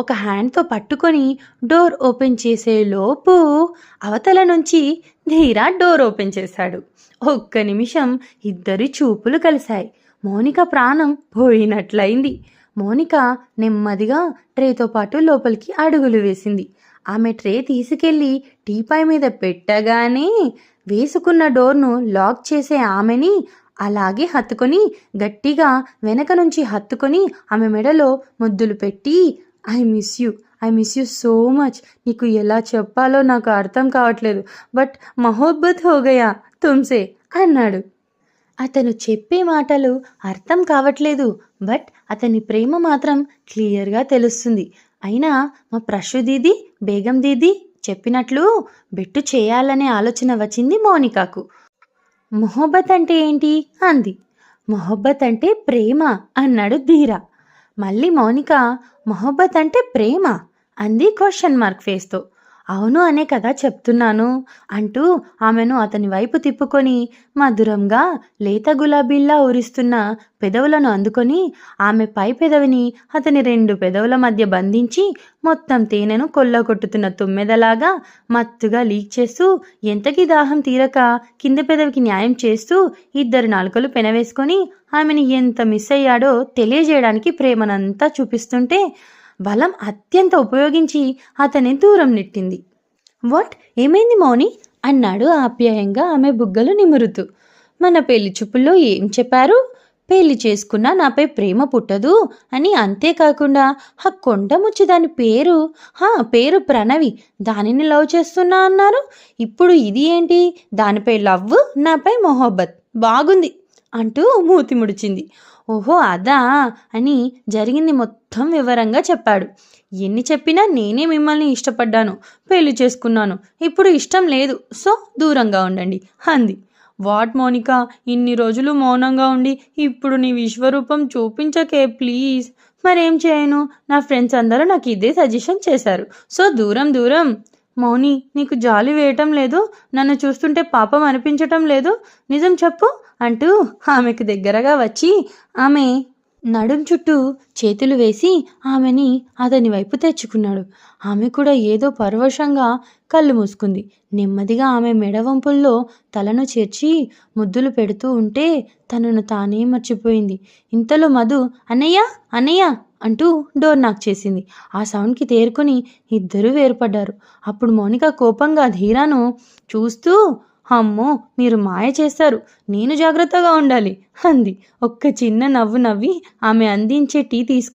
ఒక హ్యాండ్తో పట్టుకొని డోర్ ఓపెన్ చేసే లోపు అవతల నుంచి ధీరా డోర్ ఓపెన్ చేశాడు. ఒక్క నిమిషం ఇద్దరి చూపులు కలిశాయి. మౌనిక ప్రాణం పోయినట్లయింది. మౌనిక నెమ్మదిగా ట్రేతో పాటు లోపలికి అడుగులు వేసింది. ఆమె ట్రే తీసుకెళ్లి టీపాయ్ మీద పెట్టగానే వేసుకున్న డోర్ను లాక్ చేసే ఆమెని అలాగే హత్తుకొని గట్టిగా వెనక నుంచి హత్తుకొని ఆమె మెడలో ముద్దులు పెట్టి, I miss you so much. నీకు ఎలా చెప్పాలో నాకు అర్థం కావట్లేదు, బట్ మహోబ్బత్ హో గయా తుమ్సే అన్నాడు. అతను చెప్పే మాటలు అర్థం కావట్లేదు, బట్ అతని ప్రేమ మాత్రం క్లియర్గా తెలుస్తుంది. అయినా మా ప్రశు దీది, బేగం దీది చెప్పినట్లు బెట్టు చేయాలనే ఆలోచన వచ్చింది మౌనికకు. మొహబ్బత్ అంటే ఏంటి అంది. మొహబ్బత్ అంటే ప్రేమ అన్నాడు ధీరా. మళ్ళీ మౌనిక మొహబ్బత్ అంటే ప్రేమ అంది క్వశ్చన్ మార్క్ ఫేస్తో. అవును అనే కదా చెప్తున్నాను అంటూ ఆమెను అతని వైపు తిప్పుకొని మధురంగా లేత గులాబీల్లా ఊరిస్తున్న పెదవులను అందుకొని ఆమె పై పెదవిని అతని 2 పెదవుల మధ్య బంధించి మొత్తం తేనెను కొల్లగొట్టుతున్న తుమ్మెదలాగా మత్తుగా లీక్ చేస్తూ, ఎంతకి దాహం తీరక కింద పెదవికి న్యాయం చేస్తూ ఇద్దరు నాలుకలు పెనవేసుకొని ఆమెని ఎంత మిస్ అయ్యాడో తెలియజేయడానికి ప్రేమనంతా చూపిస్తుంటే బలం అత్యంత ఉపయోగించి అతని దూరం నెట్టింది. వాట్, ఏమైంది మౌని అన్నాడు ఆప్యాయంగా ఆమె బుగ్గలు నిమురుతూ. మన పెళ్లి చూపుల్లో ఏం చెప్పారు? పెళ్లి చేసుకున్నా నాపై ప్రేమ పుట్టదు అని, అంతేకాకుండా ఆ కొండ ముచ్చి దాని పేరు ప్రణవి, దానిని లవ్ చేస్తున్నా అన్నారు. ఇప్పుడు ఇది ఏంటి? దానిపై లవ్, నాపై మొహబ్బత్, బాగుంది అంటూ మూతి ముడిచింది. ఓహో అదా అని జరిగింది మొత్తం వివరంగా చెప్పాడు. ఎన్ని చెప్పినా నేనే మిమ్మల్ని ఇష్టపడ్డాను, పెళ్లి చేసుకున్నాను, ఇప్పుడు ఇష్టం లేదు, సో దూరంగా ఉండండి అంది. వాట్ మౌనిక, ఇన్ని రోజులు మౌనంగా ఉండి ఇప్పుడు నీ విశ్వరూపం చూపించకే ప్లీజ్. మరేం చేయను, నా ఫ్రెండ్స్ అందరూ నాకు ఇదే సజెషన్ చేశారు, సో దూరం. మౌని, నీకు జాలి వేయటం లేదు? నన్ను చూస్తుంటే పాపం అనిపించటం లేదు? నిజం చెప్పు అంటూ ఆమెకు దగ్గరగా వచ్చి ఆమె నడుం చుట్టూ చేతులు వేసి ఆమెని అతని వైపు తెచ్చుకున్నాడు. ఆమె కూడా ఏదో పరవశంగా కళ్ళు మూసుకుంది. నెమ్మదిగా ఆమె మెడవంపుల్లో తలను చేర్చి ముద్దులు పెడుతూ ఉంటే తనను తానే మర్చిపోయింది. ఇంతలో మధు అన్నయ్య అంటూ డోర్ నాక్ చేసింది. ఆ సౌండ్కి తేరుకొని ఇద్దరూ వేరుపడ్డారు. అప్పుడు మౌనిక కోపంగా ధీరాను చూస్తూ, అమ్మో, మీరు మాయ చేస్తారు, నేను జాగ్రత్తగా ఉండాలి అంది. ఒక్క చిన్న నవ్వు నవ్వి ఆమె అందించే టీ